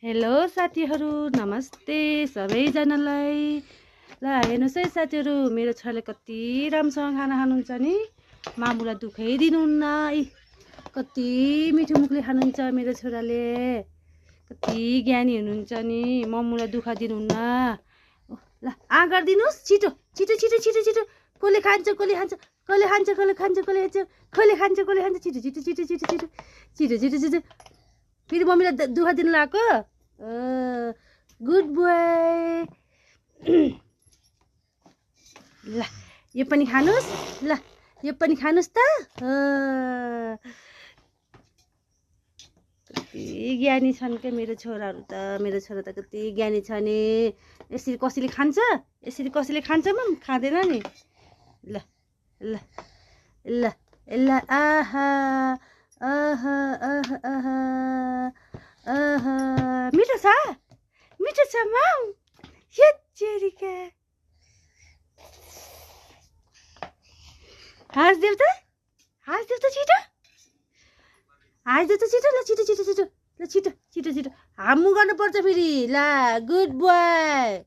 Hello साथीहरू, नमस्ते सबैजनालाई। ल हेर्नुहोस् है साथीहरू, मेरो छोराले कति राम्रोसँग खाना खानुहुन्छ नि। मामुलाई दुखै दिनुहुन्न। कति मिठो मुखले खानुहुन्छ मेरो छोराले। कति ज्ञानी हुनुहुन्छ नि, मम्मुलाई दुःख दिनुहुन्न। ल गरिदिनुहोस्, छिटो छिटो छिटो छिटो छिटो। कसले खान्छ कसले खान्छ कसले खान्छ कसले खान्छ कसले खान्छ कसले खान्छ कसले खान्छ छिटो छिटो छिटो छिटो छिटो छिटो छिटो छिटो। फेरि मम्मीलाई दुःख दिनु लगाएको। Good boy. ल यो पनि खानुहोस्। ल यो पनि खानुहोस् त। कति ज्ञानी छन् क्या मेरो छोराहरू त। मेरो छोरा त कति ज्ञानी छ नि। यसरी कसैले खान्छ, यसरी कसैले खान्छ मम खाँदैन नि। ल ल ल ल आहा आहा आहा आहा आहा मिठो छ, मिठो छ मम। हेचेरिका हाँस्देऊ त, हाँस्देऊ त छिटो, हाँस्देऊ त छिटो। ल छिटो छिटो छिटो, ल छिटो छिटो छिटो। हामु गर्नुपर्छ फेरि। ल गुड बोय।